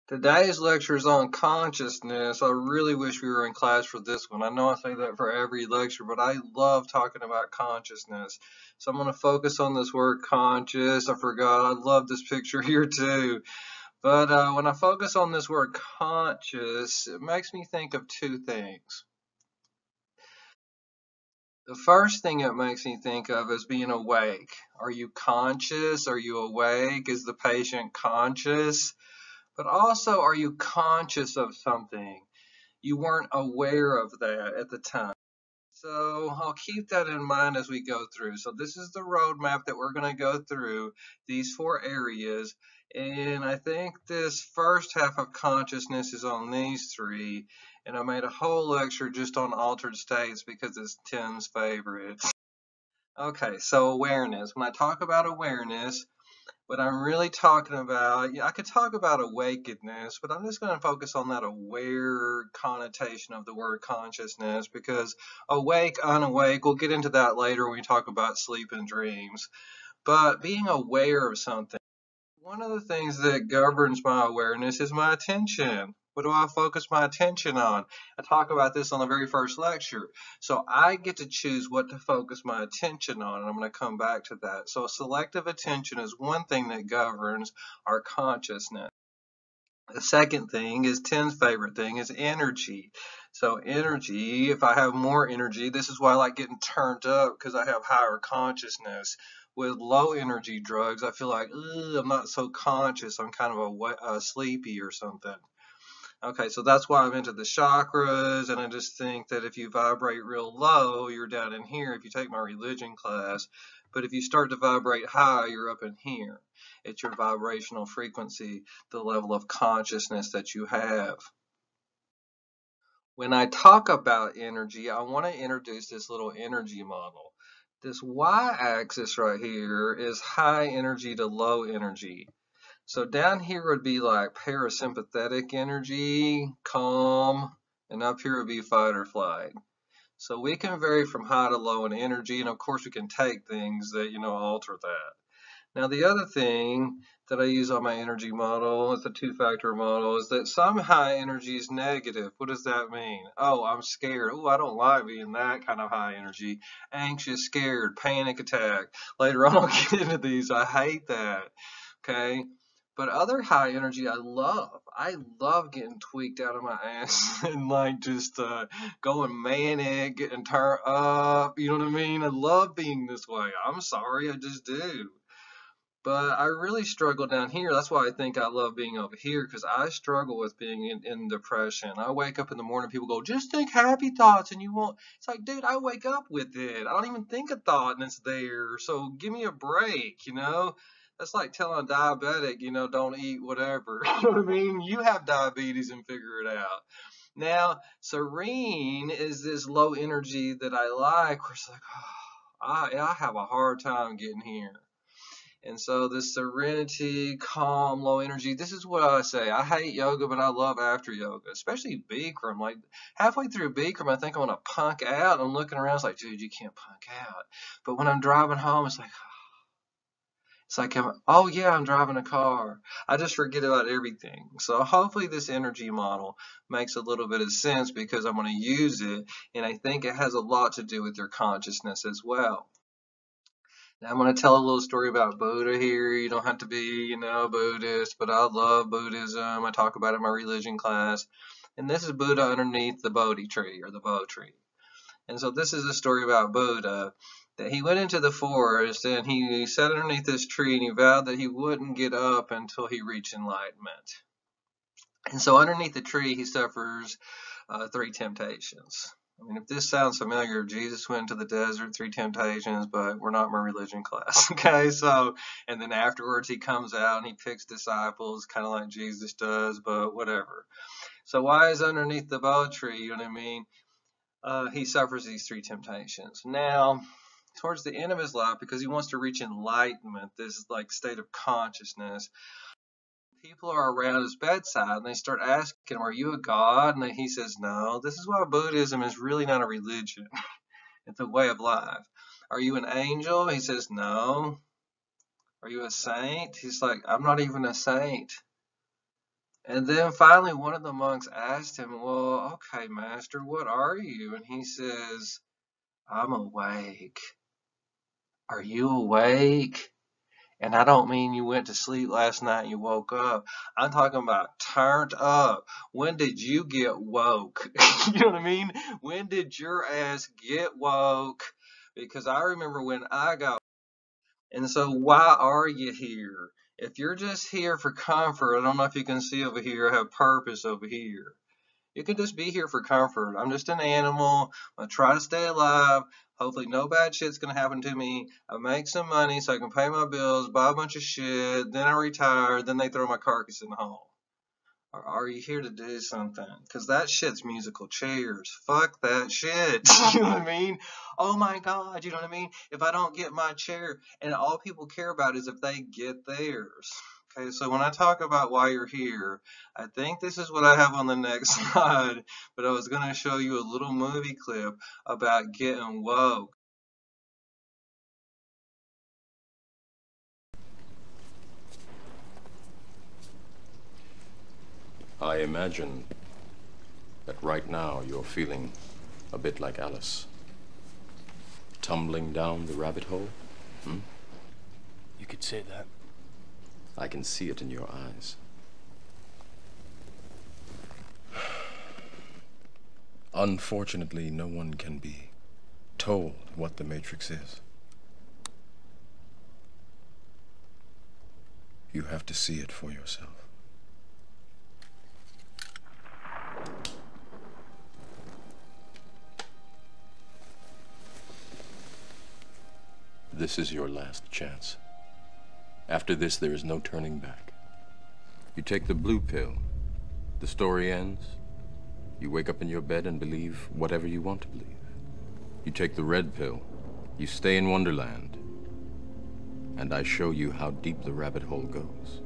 Today's lecture is on consciousness. I really wish we were in class for this one. I know I say that for every lecture, but I love talking about consciousness. So I'm going to focus on this word conscious. I forgot. I love this picture here too. But when I focus on this word conscious, it makes me think of two things. The first thing it makes me think of is being awake. Are you conscious? Are you awake? Is the patient conscious? But also, are you conscious of something? You weren't aware of that at the time. So I'll keep that in mind as we go through. So this is the roadmap that we're going to go through, these four areas. And I think this first half of consciousness is on these three. And I made a whole lecture just on altered states because it's Tim's favorite. Okay, so awareness. When I talk about awareness, what I'm really talking about, I could talk about awakeness, but I'm just going to focus on that aware connotation of the word consciousness because awake, unawake, we'll get into that later when we talk about sleep and dreams. But being aware of something, one of the things that governs my awareness is my attention. What do I focus my attention on? I talk about this on the very first lecture. So I get to choose what to focus my attention on, and I'm going to come back to that. So selective attention is one thing that governs our consciousness. The second thing is Tim's favorite thing is energy. So energy, if I have more energy, this is why I like getting turned up because I have higher consciousness. With low energy drugs, I feel like I'm not so conscious. I'm kind of sleepy or something. Okay, so that's why I'm into the chakras, and I just think that if you vibrate real low, you're down in here if you take my religion class. But if you start to vibrate high, you're up in here. It's your vibrational frequency, the level of consciousness that you have. When I talk about energy, I want to introduce this little energy model. This y-axis right here is high energy to low energy. So down here would be like parasympathetic energy, calm, and up here would be fight or flight. So we can vary from high to low in energy, and of course we can take things that, alter that. Now the other thing that I use on my energy model, it's a two-factor model, is that some high energy is negative. What does that mean? Oh, I'm scared. Oh, I don't like being that kind of high energy. Anxious, scared, panic attack. Later on I'll get into these. I hate that. Okay. But other high energy I love. I love getting tweaked out of my ass and like just going manic, getting turned up. You know what I mean? I love being this way. I'm sorry, I just do. But I really struggle down here. That's why I think I love being over here because I struggle with being in depression. I wake up in the morning, people go, just think happy thoughts and you won't. It's like, dude, I wake up with it. I don't even think a thought and it's there. So give me a break. That's like telling a diabetic, don't eat whatever. You know what I mean? You have diabetes and figure it out. Now, serene is this low energy that I like where it's like, oh, I have a hard time getting here. And so this serenity, calm, low energy, this is what I say. I hate yoga, but I love after yoga, especially Bikram. Like halfway through Bikram, I think I want to punk out. I'm looking around, it's like, dude, you can't punk out. But when I'm driving home, it's like, oh yeah, I'm driving a car. I just forget about everything. So hopefully this energy model makes a little bit of sense because I'm going to use it. And I think it has a lot to do with your consciousness as well. Now I'm going to tell a little story about Buddha here. You don't have to be, Buddhist, but I love Buddhism. I talk about it in my religion class. And this is Buddha underneath the Bodhi tree or the Bo tree. And so this is a story about Buddha that he went into the forest and he sat underneath this tree and he vowed that he wouldn't get up until he reached enlightenment. And so underneath the tree he suffers three temptations. I mean, if this sounds familiar, Jesus went to the desert, three temptations, but we're not in my religion class. Okay, so, and then afterwards he comes out and he picks disciples, kind of like Jesus does, but whatever. So why is underneath the Bo tree, you know what I mean? He suffers these three temptations. Now, towards the end of his life, because he wants to reach enlightenment, this like state of consciousness, people are around his bedside and they start asking him, are you a god? And he says, no. This is why Buddhism is really not a religion. It's a way of life. Are you an angel? He says, no. Are you a saint? He's like, I'm not even a saint. And then finally, one of the monks asked him, "Well, okay, master, what are you?" And he says, "I'm awake. Are you awake?" And I don't mean you went to sleep last night and you woke up. I'm talking about turned up. When did you get woke? You know what I mean? When did your ass get woke? Because I remember when I got. And so, why are you here? If you're just here for comfort, I don't know if you can see over here, I have purpose over here. You can just be here for comfort. I'm just an animal. I'm gonna try to stay alive. Hopefully, no bad shit's gonna happen to me. I make some money so I can pay my bills, buy a bunch of shit. Then I retire. Then they throw my carcass in the hole. Or are you here to do something? Because that shit's musical chairs. Fuck that shit. You know what I mean? Oh my God. You know what I mean? If I don't get my chair, and all people care about is if they get theirs. Okay, so when I talk about why you're here, I think this is what I have on the next slide, but I was going to show you a little movie clip about getting woke. I imagine that right now you're feeling a bit like Alice. Tumbling down the rabbit hole? You could say that. I can see it in your eyes. Unfortunately, no one can be told what the Matrix is. You have to see it for yourself. This is your last chance. After this, there is no turning back. You take the blue pill, the story ends. You wake up in your bed and believe whatever you want to believe. You take the red pill, you stay in Wonderland, and I show you how deep the rabbit hole goes.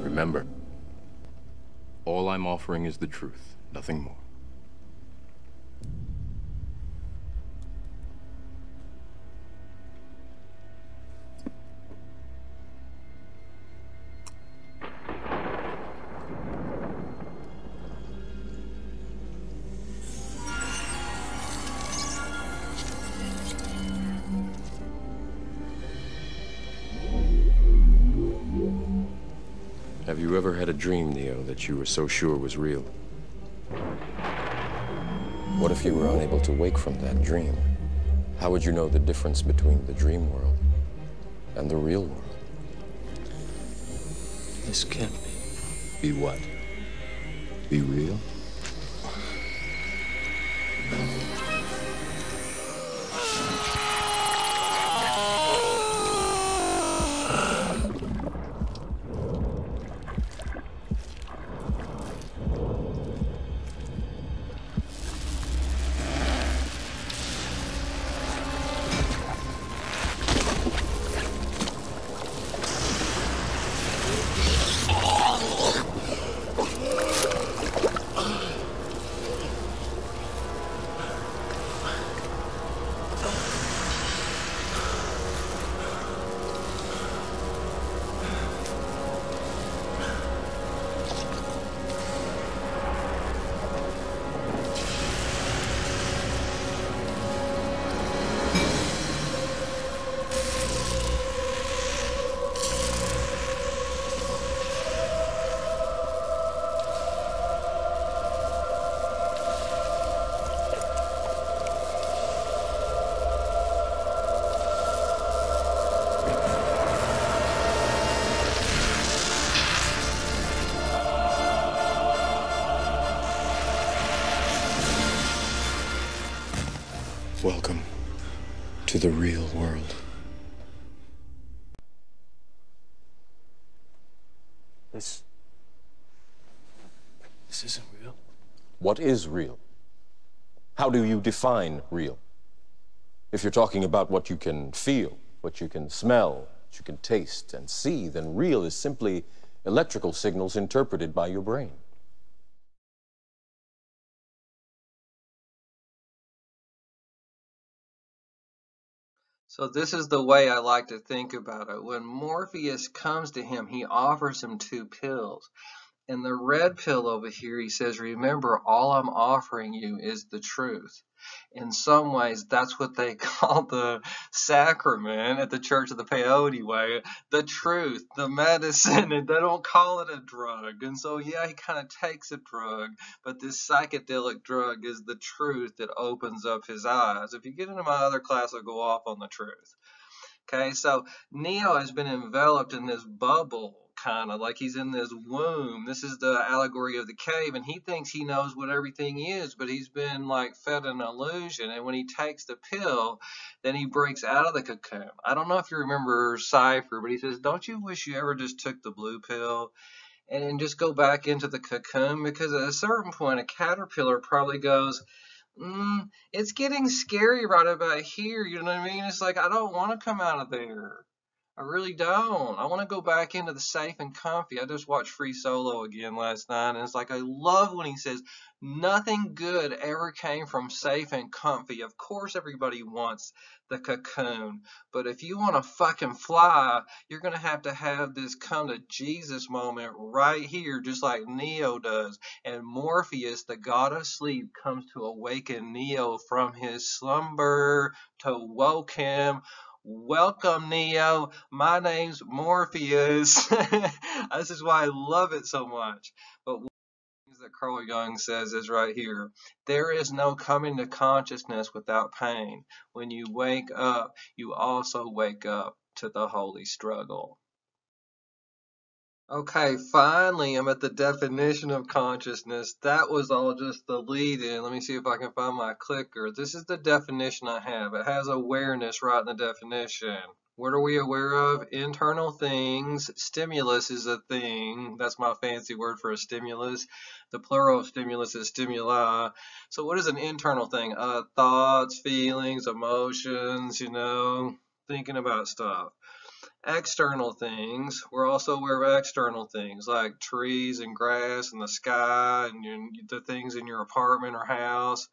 Remember, all I'm offering is the truth, nothing more. Have you ever had a dream, Neo, that you were so sure was real? What if you were unable to wake from that dream? How would you know the difference between the dream world and the real world? This can't be. Be what? Be real? Welcome to the real world. This isn't real. What is real? How do you define real? If you're talking about what you can feel, what you can smell, what you can taste and see, then real is simply electrical signals interpreted by your brain. So this is the way I like to think about it. When Morpheus comes to him, he offers him two pills. In the red pill over here, he says, remember, all I'm offering you is the truth. In some ways, that's what they call the sacrament at the Church of the Peyote Way, the truth, the medicine, and they don't call it a drug. And so, yeah, he kind of takes a drug, but this psychedelic drug is the truth that opens up his eyes. If you get into my other class, I'll go off on the truth. Okay, so Neo has been enveloped in this bubble, kind of like he's in this womb. This is the allegory of the cave, and he thinks he knows what everything is, but he's been like fed an illusion. And when he takes the pill, then he breaks out of the cocoon. I don't know if you remember Cypher, but he says, don't you wish you ever just took the blue pill and just go back into the cocoon? Because at a certain point, a caterpillar probably goes, it's getting scary right about here. You know what I mean? It's like, I don't want to come out of there. I really don't. I want to go back into the safe and comfy. I just watched Free Solo again last night, and it's like, I love when he says, nothing good ever came from safe and comfy. Of course, everybody wants the cocoon, but if you want to fucking fly, you're going to have this come to Jesus moment right here, just like Neo does. And Morpheus, the god of sleep, comes to awaken Neo from his slumber to woke him. Welcome, Neo. My name's Morpheus. This is why I love it so much. But one of the things that Carl Jung says is right here. There is no coming to consciousness without pain. When you wake up, you also wake up to the holy struggle. Okay, finally, I'm at the definition of consciousness. That was all just the lead in. Let me see if I can find my clicker. This is the definition I have. It has awareness right in the definition. What are we aware of? Internal things. Stimulus is a thing. That's my fancy word for a stimulus. The plural of stimulus is stimuli. So what is an internal thing? Thoughts, feelings, emotions, thinking about stuff. External things, we're also aware of external things like trees and grass and the sky and the things in your apartment or house.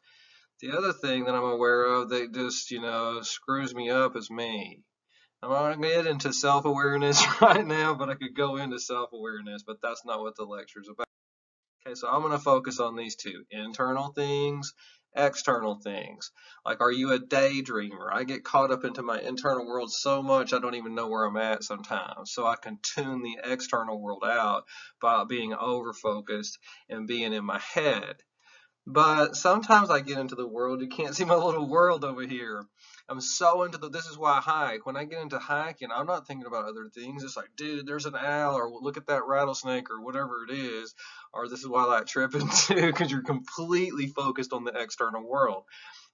The other thing that I'm aware of that just, screws me up is me. I'm not going to get into self-awareness right now, but I could go into self-awareness, but that's not what the lecture's about. Okay, so I'm going to focus on these two, internal things, external things. Like, are you a daydreamer? I get caught up into my internal world so much I don't even know where I'm at sometimes. So I can tune the external world out by being over-focused and being in my head. But sometimes I get into the world, you can't see my little world over here. I'm so into this is why I hike. When I get into hiking, I'm not thinking about other things. It's like, dude, there's an owl, or look at that rattlesnake, or whatever it is. Or this is why I like tripping too, because you're completely focused on the external world.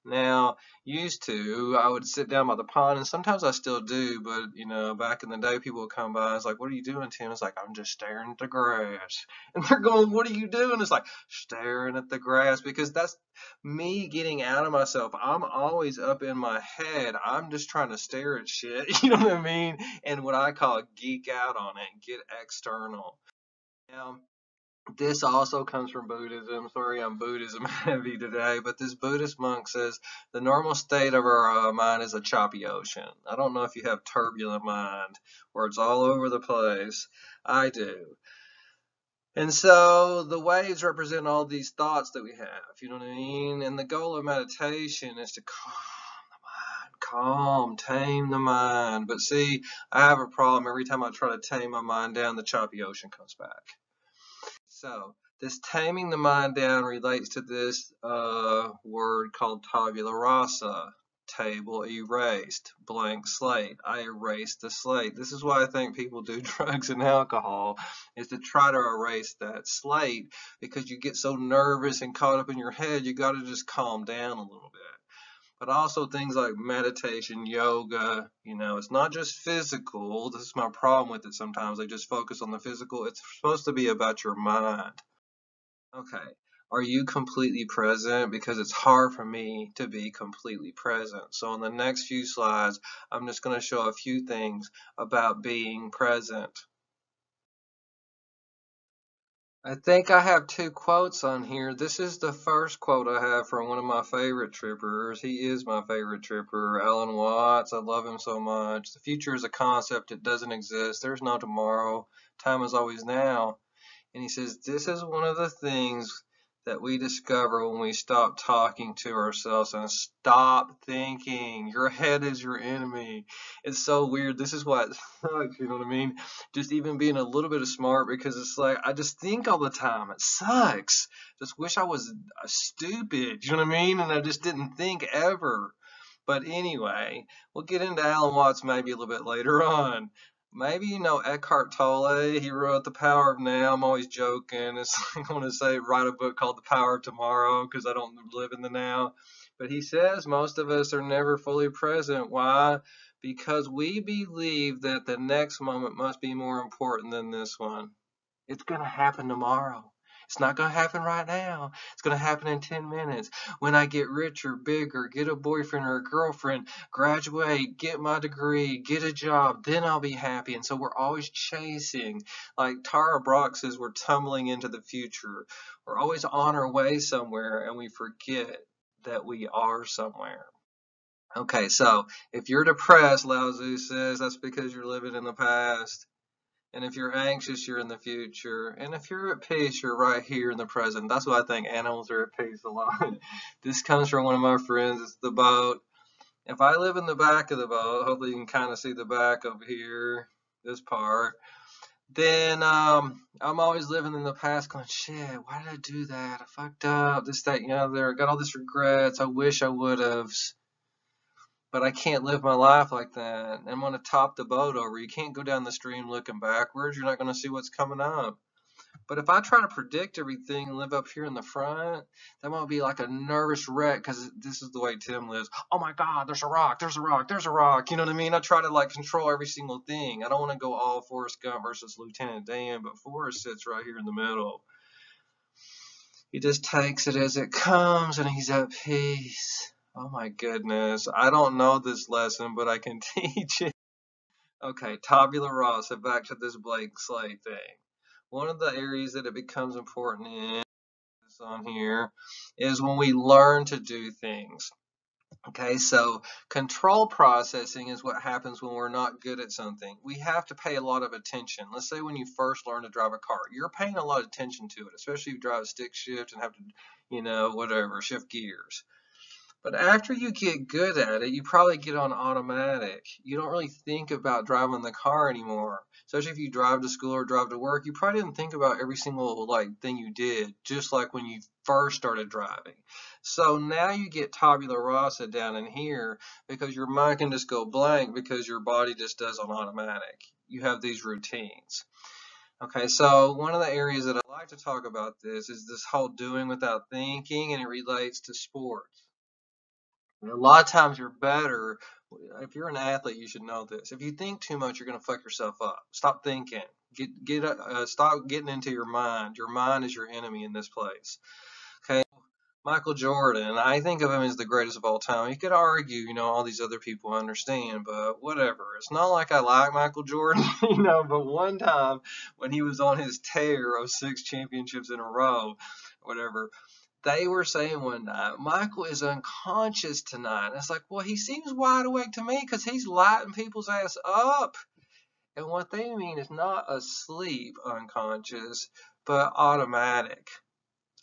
Now, used to, I would sit down by the pond, and sometimes I still do, but, back in the day, people would come by, and it's like, what are you doing, Tim? It's like, I'm just staring at the grass. And they're going, what are you doing? It's like, staring at the grass, because that's me getting out of myself. I'm always up in my head. I'm just trying to stare at shit, you know what I mean? And what I call geek out on it, get external. Now, this also comes from Buddhism. Sorry, I'm Buddhism heavy today, but this Buddhist monk says the normal state of our mind is a choppy ocean. I don't know if you have turbulent mind where it's all over the place. I do. And so the waves represent all these thoughts that we have, you know what I mean? And the goal of meditation is to tame the mind. But see, I have a problem. Every time I try to tame my mind down, the choppy ocean comes back. So this taming the mind down relates to this word called tabula rasa, table erased, blank slate. I erased the slate. This is why I think people do drugs and alcohol, is to try to erase that slate, because you get so nervous and caught up in your head, you got to just calm down a little bit. But also things like meditation, yoga, it's not just physical. This is my problem with it sometimes. They just focus on the physical. It's supposed to be about your mind. Okay. Are you completely present? Because it's hard for me to be completely present. So in the next few slides, I'm just going to show a few things about being present. I think I have two quotes on here. This is the first quote I have from one of my favorite trippers. He is my favorite tripper, Alan Watts. I love him so much. The future is a concept. It doesn't exist. There's no tomorrow. Time is always now. And he says, this is one of the things that we discover when we stop talking to ourselves and stop thinking. Your head is your enemy. It's so weird. This is what sucks, you know what I mean? Just even being a little bit of smart, because it's like I just think all the time. It sucks. Just wish I was stupid, you know what I mean? And I just didn't think ever. But anyway, we'll get into Alan Watts maybe a little bit later on. Maybe you know Eckhart Tolle. He wrote The Power of Now. I'm always joking. It's like I want to say write a book called The Power of Tomorrow because I don't live in the now. But he says most of us are never fully present. Why? Because we believe that the next moment must be more important than this one. It's going to happen tomorrow. It's not going to happen right now. It's going to happen in 10 minutes. When I get richer, bigger, get a boyfriend or a girlfriend, graduate, get my degree, get a job, then I'll be happy. And so we're always chasing. Like Tara Brach says, we're tumbling into the future. We're always on our way somewhere and we forget that we are somewhere. Okay, so if you're depressed, Lao Tzu says, that's because you're living in the past. And if you're anxious, you're in the future. And if you're at peace, you're right here in the present. That's why I think animals are at peace a lot. This comes from one of my friends. It's the boat. If I live in the back of the boat, hopefully you can kind of see the back over here, this part, then I'm always living in the past going, shit, why did I do that? I fucked up, this, that, you know, there. I got all this regrets. I wish I would have. But I can't live my life like that. I'm going to top the boat over. You can't go down the stream looking backwards. You're not going to see what's coming up. But if I try to predict everything and live up here in the front, that might be like a nervous wreck because this is the way Tim lives. Oh my God, there's a rock, there's a rock, there's a rock. You know what I mean? I try to like control every single thing. I don't want to go all Forrest Gump versus Lieutenant Dan, but Forrest sits right here in the middle. He just takes it as it comes and he's at peace. Oh my goodness. I don't know this lesson, but I can teach it. Okay, tabula rasa, back to this blank slate thing. One of the areas that it becomes important in this on here is when we learn to do things. Okay, so control processing is what happens when we're not good at something. We have to pay a lot of attention. Let's say when you first learn to drive a car, you're paying a lot of attention to it, especially if you drive stick shift and have to, you know, whatever, shift gears. But after you get good at it, you probably get on automatic. You don't really think about driving the car anymore. Especially if you drive to school or drive to work, you probably didn't think about every single thing you did, just like when you first started driving. So now you get tabula rasa down in here because your mind can just go blank because your body just does on automatic. You have these routines. Okay, so one of the areas that I like to talk about this is this whole doing without thinking, and it relates to sports. A lot of times you're better. If you're an athlete, you should know this. If you think too much, you're going to fuck yourself up. Stop thinking. Stop getting into your mind. Your mind is your enemy in this place. Okay. Michael Jordan, I think of him as the greatest of all time. You could argue, you know, all these other people understand, but whatever. It's not like I like Michael Jordan, you know, but one time when he was on his tear of 6 championships in a row, whatever, they were saying one night, Michael is unconscious tonight. And it's like, well, he seems wide awake to me because he's lighting people's ass up. And what they mean is not asleep unconscious, but automatic.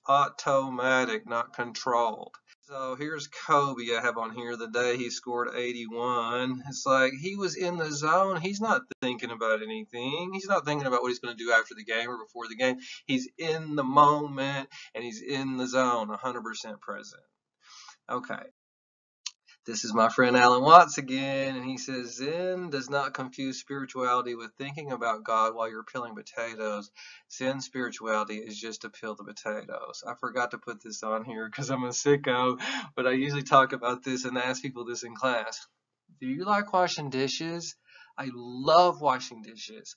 Automatic, not controlled. So here's Kobe I have on here the day he scored 81. It's like he was in the zone. He's not thinking about anything. He's not thinking about what he's going to do after the game or before the game. He's in the moment and he's in the zone, 100% present. Okay. This is my friend Alan Watts again, and he says, Zen does not confuse spirituality with thinking about God while you're peeling potatoes. Zen spirituality is just to peel the potatoes. I forgot to put this on here because I'm a sicko, but I usually talk about this and ask people this in class. Do you like washing dishes? I love washing dishes.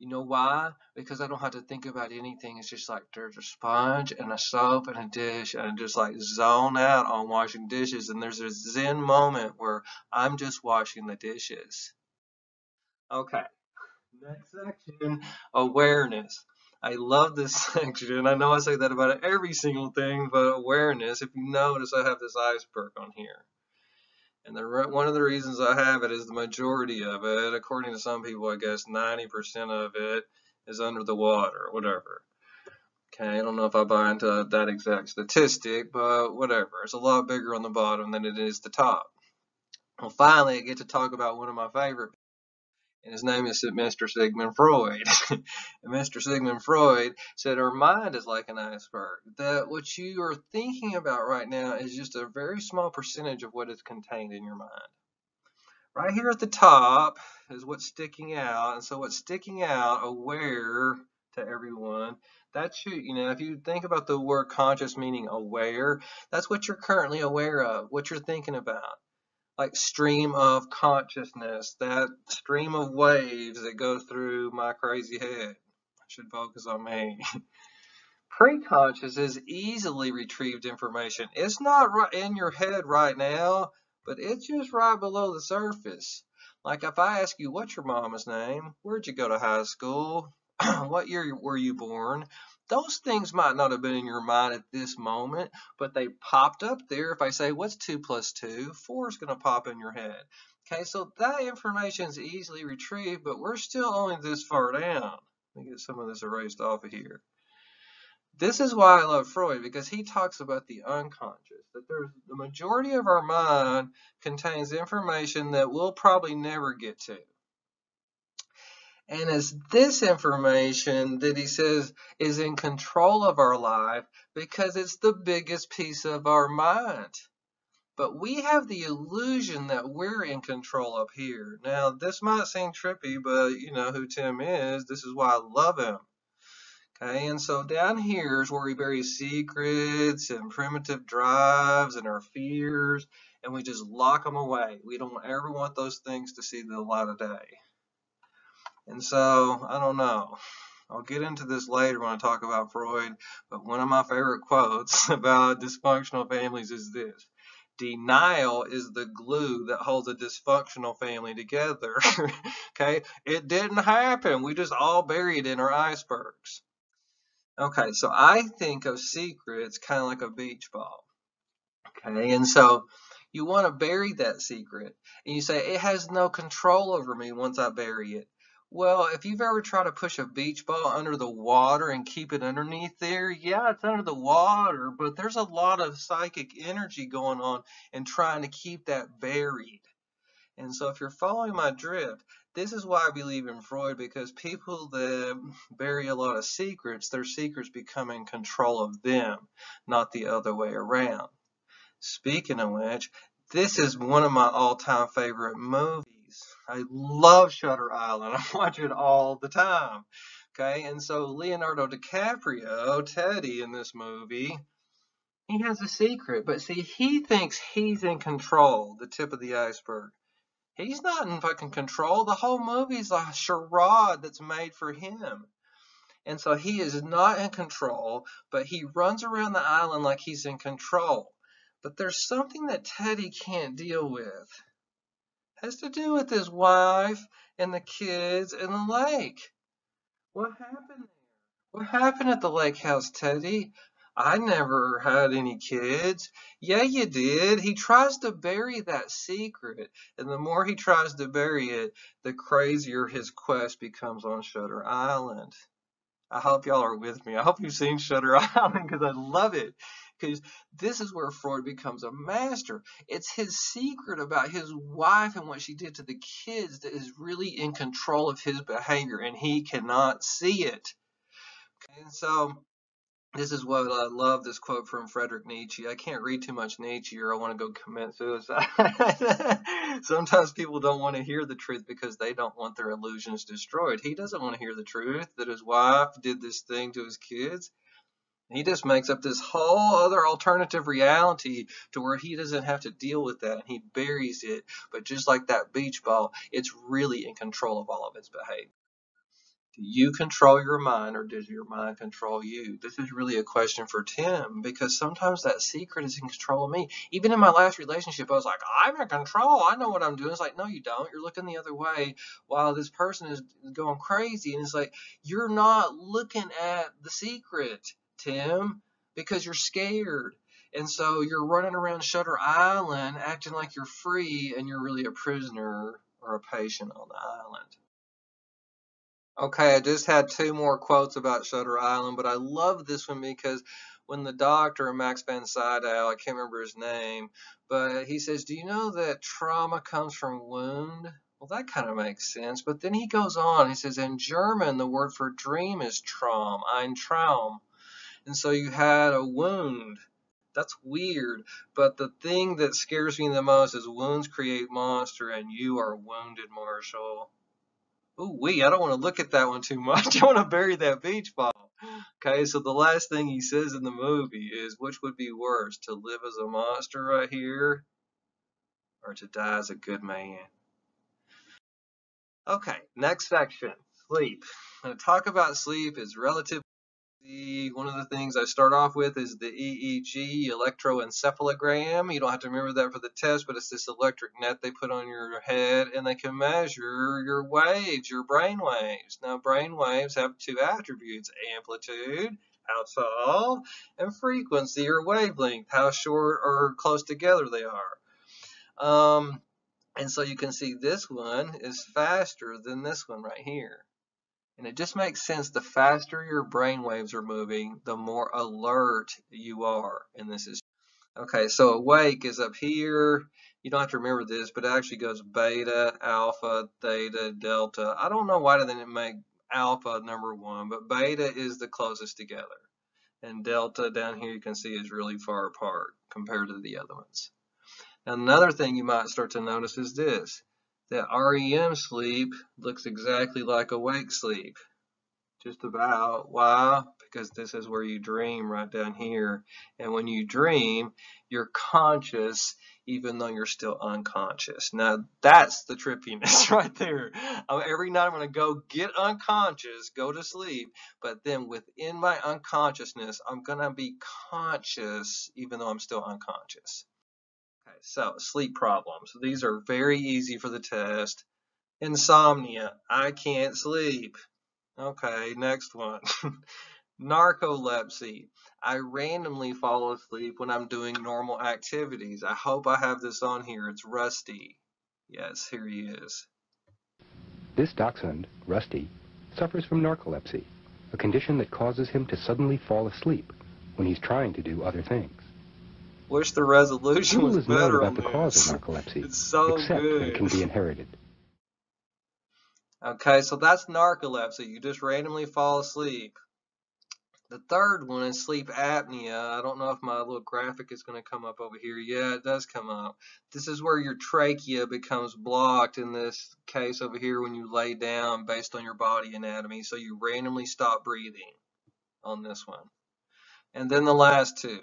You know why? Because I don't have to think about anything. It's just like there's a sponge and a soap and a dish, and I just like zone out on washing dishes. And there's a Zen moment where I'm just washing the dishes. Okay. Next section, awareness. I love this section. I know I say that about every single thing, but awareness, if you notice, I have this iceberg on here. And one of the reasons I have it is the majority of it, according to some people, I guess 90% of it is under the water, whatever. Okay, I don't know if I buy into that exact statistic, but whatever. It's a lot bigger on the bottom than it is the top. Well, finally, I get to talk about one of my favorite, and his name is Mr. Sigmund Freud. And Mr. Sigmund Freud said our mind is like an iceberg, that what you are thinking about right now is just a very small percentage of what is contained in your mind. Right here at the top is what's sticking out, and so what's sticking out, aware to everyone, that's if you think about the word conscious meaning aware, that's what you're currently aware of, what you're thinking about. Like stream of consciousness, that stream of waves that goes through my crazy head. I should focus on me. Preconscious is easily retrieved information. It's not right in your head right now, but it's just right below the surface. Like if I ask you, what's your mama's name? Where'd you go to high school? What year were you born? Those things might not have been in your mind at this moment, but they popped up there. If I say, what's 2 plus 2? 4 is going to pop in your head. Okay, so that information is easily retrieved, but we're still only this far down. Let me get some of this erased off of here. This is why I love Freud, because he talks about the unconscious, that the majority of our mind contains information that we'll probably never get to. And it's this information that he says is in control of our life because it's the biggest piece of our mind. But we have the illusion that we're in control up here. Now, this might seem trippy, but you know who Tim is. This is why I love him. Okay, and so down here is where we bury secrets and primitive drives and our fears, and we just lock them away. We don't ever want those things to see the light of day. And so, I don't know. I'll get into this later when I talk about Freud, but one of my favorite quotes about dysfunctional families is this: denial is the glue that holds a dysfunctional family together. Okay, it didn't happen. We just all buried in our icebergs. Okay, so I think of secrets kind of like a beach ball. Okay, and so you want to bury that secret, and you say, it has no control over me once I bury it. Well, if you've ever tried to push a beach ball under the water and keep it underneath there, yeah, it's under the water, but there's a lot of psychic energy going on in trying to keep that buried. And so if you're following my drift, this is why I believe in Freud, because people that bury a lot of secrets, their secrets become in control of them, not the other way around. Speaking of which, this is one of my all-time favorite movies. I love Shutter Island. I watch it all the time. Okay, and so Leonardo DiCaprio, Teddy in this movie, he has a secret, but see, he thinks he's in control, the tip of the iceberg. He's not in fucking control. The whole movie's a charade that's made for him. And so he is not in control, but he runs around the island like he's in control. But there's something that Teddy can't deal with. It has to do with his wife and the kids and the lake. What happened there? What happened at the lake house, Teddy? I never had any kids. Yeah, you did. He tries to bury that secret, and the more he tries to bury it, the crazier his quest becomes on Shutter Island. I hope y'all are with me. I hope you've seen Shutter Island because I love it. Because this is where Freud becomes a master. It's his secret about his wife and what she did to the kids that is really in control of his behavior, and he cannot see it. Okay, and so this is what I love, this quote from Friedrich Nietzsche. I can't read too much Nietzsche or I want to go commit suicide. Sometimes people don't want to hear the truth because they don't want their illusions destroyed. He doesn't want to hear the truth that his wife did this thing to his kids. He just makes up this whole other alternative reality to where he doesn't have to deal with that, and he buries it. But just like that beach ball, it's really in control of all of its behavior. Do you control your mind or does your mind control you? This is really a question for Tim because sometimes that secret is in control of me. Even in my last relationship, I was like, I'm in control. I know what I'm doing. It's like, no, you don't. You're looking the other way while this person is going crazy. And it's like, you're not looking at the secret, Tim, because you're scared. And so you're running around Shutter Island acting like you're free and you're really a prisoner or a patient on the island. Okay, I just had two more quotes about Shutter Island, but I love this one because when the doctor, Max von Sydow, I can't remember his name, but he says, do you know that trauma comes from wound? Well, that kind of makes sense. But then he goes on, he says, in German, the word for dream is Traum, ein Traum. And so you had a wound. That's weird. But the thing that scares me the most is wounds create monster, and you are wounded, Marshall. Ooh, I don't want to look at that one too much. I want to bury that beach ball. Okay, so the last thing he says in the movie is, which would be worse, to live as a monster right here or to die as a good man? Okay, next section, sleep. I'm going to talk about sleep is relative. One of the things I start off with is the EEG, electroencephalogram. You don't have to remember that for the test, but it's this electric net they put on your head, and they can measure your waves, your brain waves. Now, brain waves have two attributes, amplitude, how tall, and frequency or wavelength, how short or close together they are. And so you can see this one is faster than this one right here. And it just makes sense. The faster your brain waves are moving, the more alert you are. And this is, okay, so awake is up here. You don't have to remember this, but it actually goes beta, alpha, theta, delta. I don't know why they didn't make alpha number one, but beta is the closest together. And delta down here you can see is really far apart compared to the other ones. Now, another thing you might start to notice is this. That REM sleep looks exactly like awake sleep. Just about. Why? Because this is where you dream right down here. And when you dream, you're conscious even though you're still unconscious. Now, that's the trippiness right there. Every night I'm going to go get unconscious, go to sleep, but then within my unconsciousness, I'm going to be conscious even though I'm still unconscious. Okay, so sleep problems. These are very easy for the test. Insomnia. I can't sleep. Okay, next one. Narcolepsy. I randomly fall asleep when I'm doing normal activities. I hope I have this on here. It's Rusty. Yes, here he is. This dachshund, Rusty, suffers from narcolepsy, a condition that causes him to suddenly fall asleep when he's trying to do other things. Wish the resolution was better on about the cause of narcolepsy, It's so except good. that it can be inherited. Okay, so that's narcolepsy. You just randomly fall asleep. The third one is sleep apnea. I don't know if my little graphic is going to come up over here. Yeah, it does come up. This is where your trachea becomes blocked in this case over here when you lay down based on your body anatomy. So you randomly stop breathing on this one. And then the last two.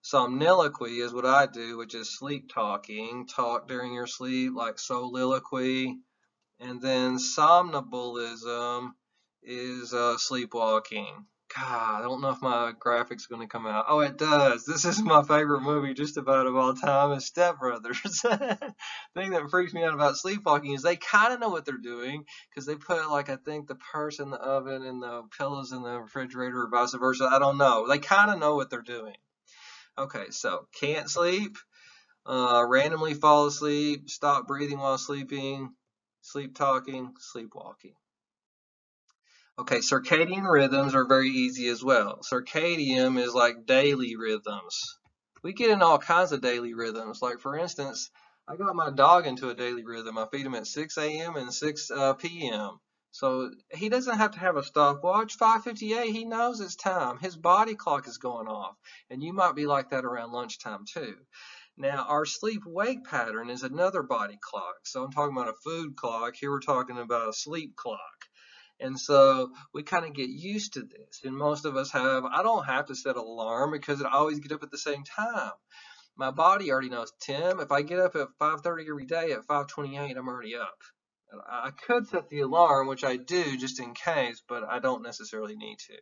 Somniloquy is what I do, which is sleep talking. Talk during your sleep like soliloquy. And then somnambulism is sleepwalking. God, I don't know if my graphic's going to come out. Oh, it does. This is my favorite movie just about of all time is Step Brothers. The thing that freaks me out about sleepwalking is they kind of know what they're doing because they put, like, I think the purse in the oven and the pillows in the refrigerator or vice versa. I don't know. They kind of know what they're doing. Okay, so can't sleep, randomly fall asleep, stop breathing while sleeping, sleep talking, sleepwalking. Okay, circadian rhythms are very easy as well. Circadian is like daily rhythms. We get in all kinds of daily rhythms. Like, for instance, I got my dog into a daily rhythm. I feed him at 6 a.m. and 6 p.m. So he doesn't have to have a stopwatch. 5:58, he knows it's time. His body clock is going off. And you might be like that around lunchtime too. Now, our sleep-wake pattern is another body clock. So I'm talking about a food clock. Here we're talking about a sleep clock. And so we kind of get used to this. And most of us have, I don't have to set an alarm because I always get up at the same time. My body already knows, Tim, if I get up at 5:30 every day, at 5:28, I'm already up. I could set the alarm, which I do just in case, but I don't necessarily need to.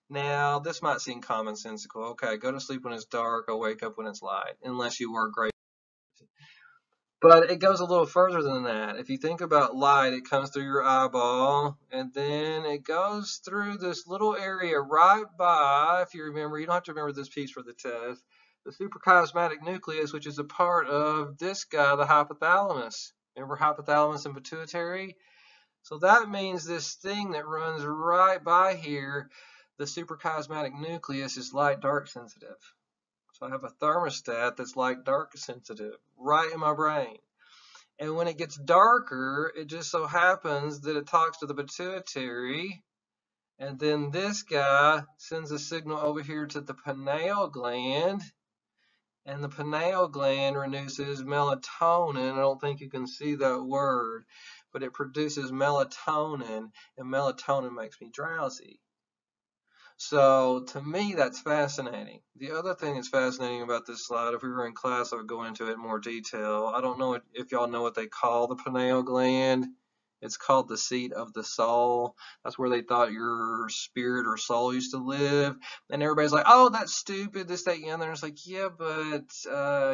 Now, this might seem commonsensical. Okay, go to sleep when it's dark, I'll wake up when it's light, unless you work great. But it goes a little further than that. If you think about light, it comes through your eyeball, and then it goes through this little area right by, if you remember, you don't have to remember this piece for the test, the suprachiasmatic nucleus, which is a part of this guy, the hypothalamus. Remember hypothalamus and pituitary? So that means this thing that runs right by here, the suprachiasmatic nucleus, is light-dark sensitive. So I have a thermostat that's light-dark sensitive right in my brain. And when it gets darker, it just so happens that it talks to the pituitary, and then this guy sends a signal over here to the pineal gland, and the pineal gland produces melatonin. I don't think you can see that word, but it produces melatonin, and melatonin makes me drowsy. So to me, that's fascinating. The other thing that's fascinating about this slide, if we were in class, I would go into it in more detail. I don't know if y'all know what they call the pineal gland. It's called the seat of the soul. That's where they thought your spirit or soul used to live. And everybody's like, oh, that's stupid, this, that, and the other. And it's like, yeah, but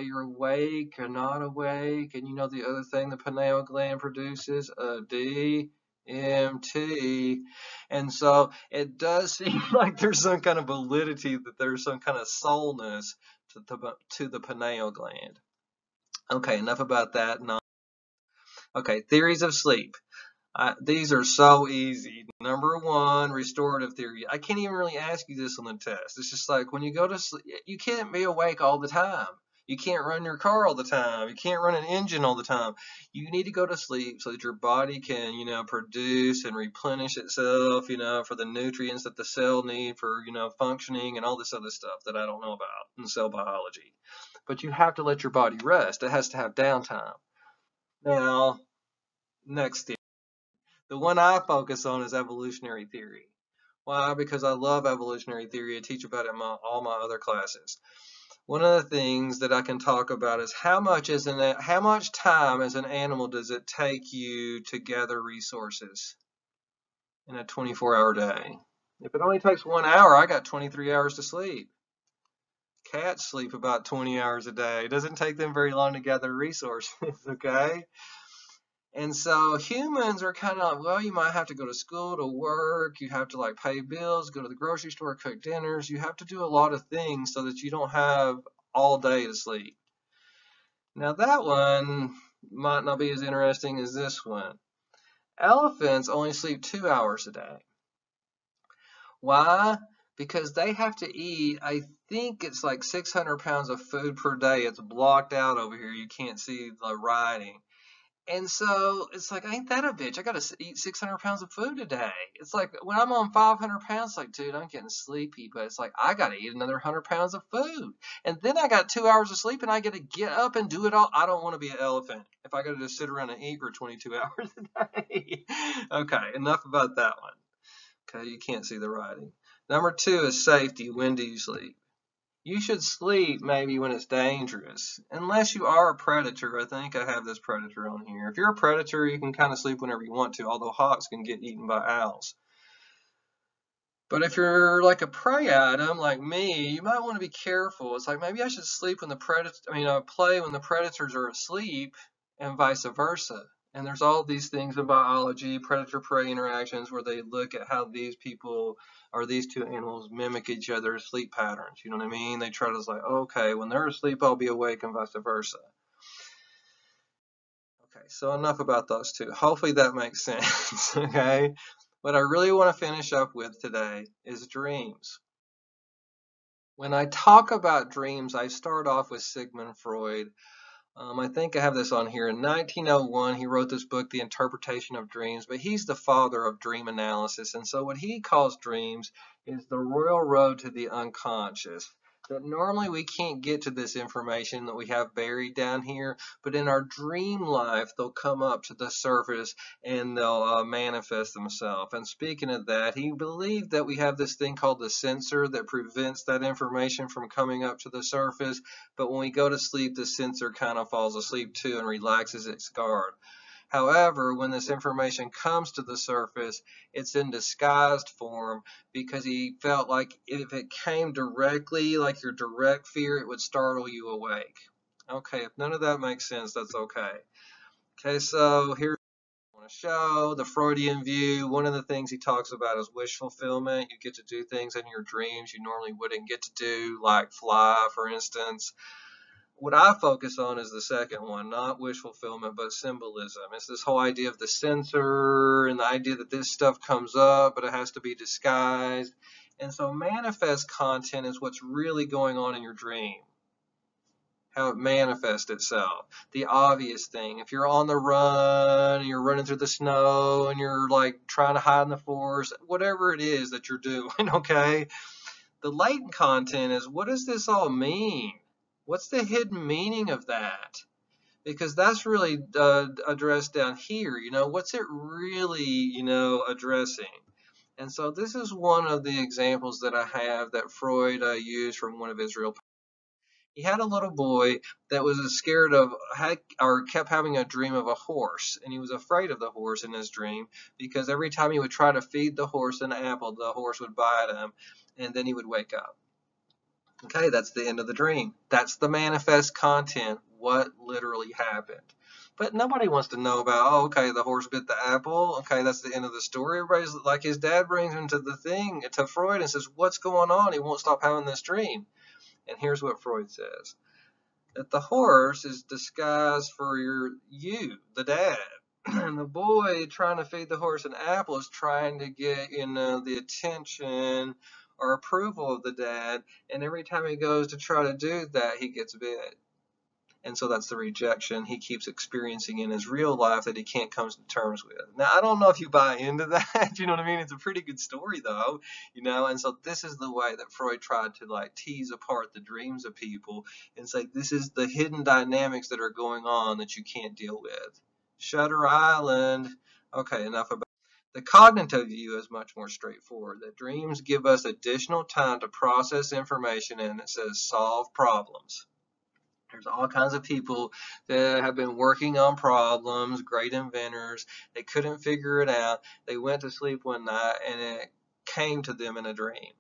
you're awake or not awake. And you know the other thing the pineal gland produces? DMT. And so it does seem like there's some kind of validity, that there's some kind of soulness to the pineal gland. Okay, enough about that. Okay, theories of sleep. These are so easy. Number one, restorative theory. I can't even really ask you this on the test. It's just like when you go to sleep, you can't be awake all the time. You can't run your car all the time. You can't run an engine all the time. You need to go to sleep so that your body can, produce and replenish itself, for the nutrients that the cell need for, functioning and all this other stuff that I don't know about in cell biology. But you have to let your body rest. It has to have downtime. Now, next theory. The one I focus on is evolutionary theory. Why? Because I love evolutionary theory. I teach about it in all my other classes. One of the things that I can talk about is how much time as an animal does it take you to gather resources in a 24-hour day? If it only takes 1 hour, I got 23 hours to sleep. Cats sleep about 20 hours a day. It doesn't take them very long to gather resources, okay? And so humans are kind of like, well, you might have to go to school, to work, you have to pay bills, go to the grocery store, cook dinners. You have to do a lot of things so that you don't have all day to sleep. Now that one might not be as interesting as this one. Elephants only sleep 2 hours a day. Why? Because they have to eat, I think it's like 600 pounds of food per day. It's blocked out over here. You can't see the writing. And so it's like, ain't that a bitch? I got to eat 600 pounds of food a day. It's like when I'm on 500 pounds, like, dude, I'm getting sleepy. But it's like, I got to eat another 100 pounds of food. And then I got 2 hours of sleep and I get to get up and do it all. I don't want to be an elephant if I got to just sit around and eat for 22 hours a day. Okay, enough about that one. Okay, you can't see the writing. Number two is safety. When do you sleep? You should sleep maybe when it's dangerous, unless you are a predator. I think I have this predator on here. If you're a predator, you can kind of sleep whenever you want to, although hawks can get eaten by owls. But if you're like a prey item like me, you might want to be careful. It's like maybe I should sleep when play when the predators are asleep, and vice versa. And there's all these things in biology, predator-prey interactions, where they look at how these people or these two animals mimic each other's sleep patterns. You know what I mean? They try to okay, when they're asleep, I'll be awake, and vice versa. Okay, so enough about those two. Hopefully that makes sense, okay? What I really want to finish up with today is dreams. When I talk about dreams, I start off with Sigmund Freud. I think I have this on here. In 1901, he wrote this book, The Interpretation of Dreams, but he's the father of dream analysis. And so what he calls dreams is the royal road to the unconscious. That normally we can't get to this information that we have buried down here, but in our dream life, they'll come up to the surface and they'll manifest themselves. And speaking of that, he believed that we have this thing called the sensor that prevents that information from coming up to the surface, but when we go to sleep, the sensor kind of falls asleep too and relaxes its guard. However, when this information comes to the surface, it's in disguised form because he felt like if it came directly, like your direct fear, it would startle you awake. Okay, if none of that makes sense, that's okay. Okay, so here's what I want to show, the Freudian view. One of the things he talks about is wish fulfillment. You get to do things in your dreams you normally wouldn't get to do, like fly, for instance. What I focus on is the second one, not wish fulfillment, but symbolism. It's this whole idea of the censor and the idea that this stuff comes up, but it has to be disguised. And so manifest content is what's really going on in your dream, how it manifests itself. The obvious thing, if you're on the run, and you're running through the snow, and you're like trying to hide in the forest, whatever it is that you're doing, okay? The latent content is, what does this all mean? What's the hidden meaning of that? Because that's really addressed down here. What's it really, addressing? And so this is one of the examples that I have that Freud used from one of his real. He had a little boy that was scared of, or kept having a dream of a horse, and he was afraid of the horse in his dream because every time he would try to feed the horse an apple, the horse would bite him, and then he would wake up. Okay, that's the end of the dream. That's the manifest content, what literally happened. But nobody wants to know about, oh, okay, the horse bit the apple. Okay, that's the end of the story. Everybody's like, his dad brings him to the thing, to Freud, and says, what's going on? He won't stop having this dream. And here's what Freud says. That the horse is disguised for you, the dad. And the boy trying to feed the horse an apple is trying to get, the attention or approval of the dad, and every time he goes to try to do that, he gets bit. And so that's the rejection he keeps experiencing in his real life that he can't come to terms with. Now, I don't know if you buy into that, you know what I mean? It's a pretty good story, though, and so this is the way that Freud tried to, tease apart the dreams of people and say, this is the hidden dynamics that are going on that you can't deal with. Shutter Island. Okay, enough about. The cognitive view is much more straightforward, that dreams give us additional time to process information, and it says solve problems. There's all kinds of people that have been working on problems, great inventors. They couldn't figure it out. They went to sleep one night, and it came to them in a dream.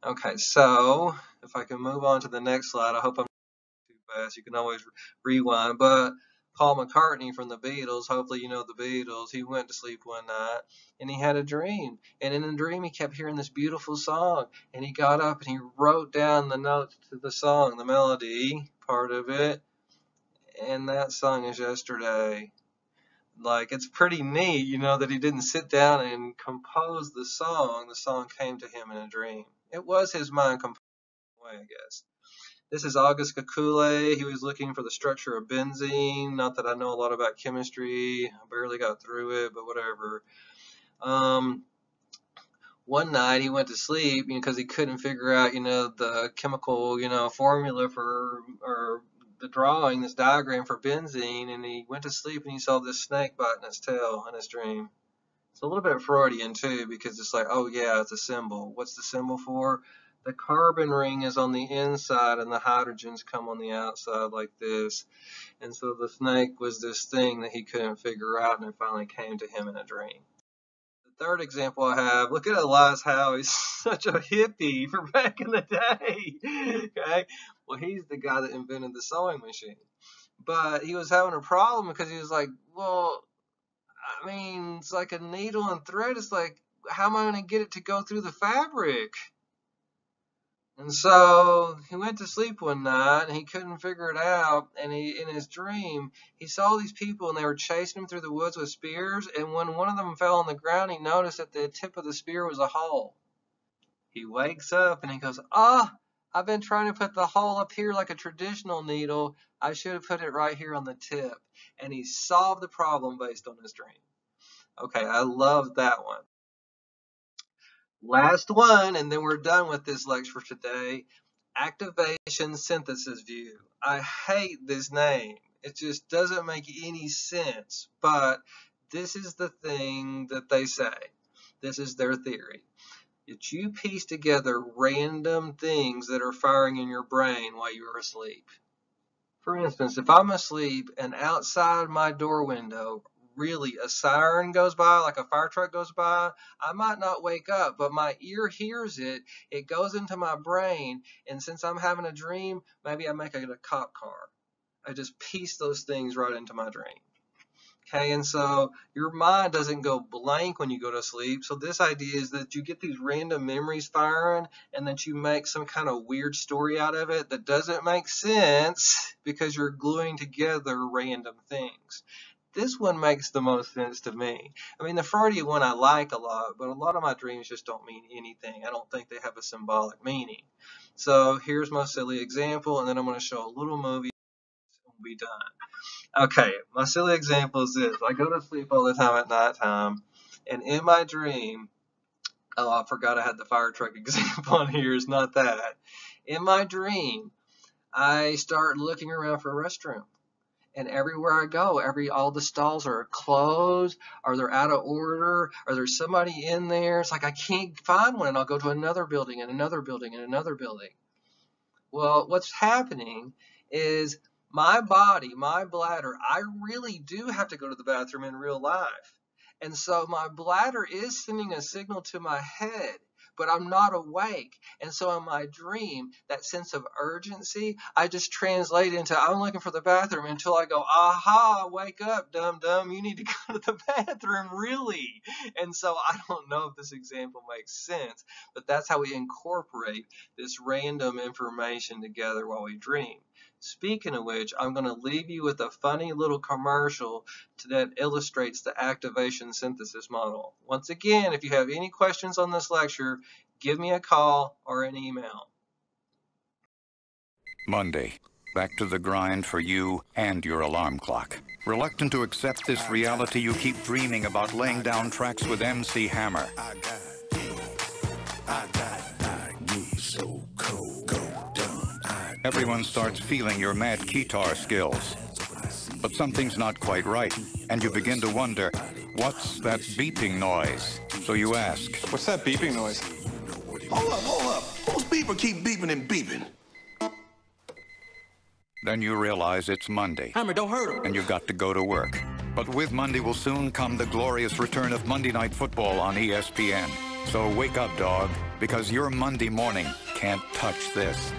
Okay, so if I can move on to the next slide, I hope I'm not too fast. You can always rewind, but Paul McCartney from the Beatles, hopefully you know the Beatles, he went to sleep one night and he had a dream. And in the dream he kept hearing this beautiful song, and he got up and he wrote down the notes to the song, the melody part of it, and that song is Yesterday. It's pretty neat, that he didn't sit down and compose the song. The song came to him in a dream. It was his mind composing away, I guess. This is August Kekule. He was looking for the structure of benzene. Not that I know a lot about chemistry. I barely got through it, but whatever. One night he went to sleep because he couldn't figure out, the chemical, formula for, or the drawing, this diagram for benzene, and he went to sleep and he saw this snake biting his tail in his dream. It's a little bit Freudian too, because it's like, oh yeah, it's a symbol. What's the symbol for? The carbon ring is on the inside and the hydrogens come on the outside like this. And so the snake was this thing that he couldn't figure out, and it finally came to him in a dream. The third example I have, look at Elias Howe. He's such a hippie for back in the day. Okay? Well, he's the guy that invented the sewing machine. But he was having a problem because he was like, well, I mean, it's like a needle and thread. It's like, how am I going to get it to go through the fabric? And so he went to sleep one night and he couldn't figure it out. And in his dream, he saw these people and they were chasing him through the woods with spears. And when one of them fell on the ground, he noticed that the tip of the spear was a hole. He wakes up and he goes, I've been trying to put the hole up here like a traditional needle. I should have put it right here on the tip. And he solved the problem based on his dream. Okay, I love that one. Last one, and then we're done with this lecture for today. Activation synthesis view. I hate this name. It just doesn't make any sense. But this is the thing that they say. This is their theory. That you piece together random things that are firing in your brain while you're asleep. For instance, if I'm asleep and outside my door window, really a siren goes by, like a fire truck goes by, I might not wake up, but my ear hears it, it goes into my brain, and since I'm having a dream, maybe I make it a cop car. I just piece those things right into my dream. Okay, and so your mind doesn't go blank when you go to sleep. So this idea is that you get these random memories firing and that you make some kind of weird story out of it that doesn't make sense because you're gluing together random things. This one makes the most sense to me. I mean, the Freudian one I like a lot, but a lot of my dreams just don't mean anything. I don't think they have a symbolic meaning. So here's my silly example, and then I'm going to show a little movie and we'll be done. Okay, my silly example is this. I go to sleep all the time at nighttime, and in my dream, oh, I forgot I had the fire truck example on here. It's not that. In my dream, I start looking around for a restroom. And everywhere I go, all the stalls are closed, or they're out of order, or there's somebody in there. It's like I can't find one, and I'll go to another building and another building and another building. Well, what's happening is my body, my bladder, I really do have to go to the bathroom in real life. And so my bladder is sending a signal to my head, but I'm not awake. And so in my dream, that sense of urgency, I just translate into I'm looking for the bathroom until I go, aha, wake up, dum-dum, you need to go to the bathroom, really. And so I don't know if this example makes sense, but that's how we incorporate this random information together while we dream. Speaking of which, I'm going to leave you with a funny little commercial that illustrates the activation synthesis model. Once again, if you have any questions on this lecture, give me a call or an email. Monday. Back to the grind for you and your alarm clock. Reluctant to accept this reality, you keep dreaming about laying down tracks with MC Hammer. Everyone starts feeling your mad guitar skills. But something's not quite right, and you begin to wonder, what's that beeping noise? So you ask, what's that beeping noise? Hold up. Whose beeper keep beeping and beeping? Then you realize it's Monday. Hammer, don't hurt him. And you've got to go to work. But with Monday will soon come the glorious return of Monday Night Football on ESPN. So wake up, dog, because your Monday morning can't touch this.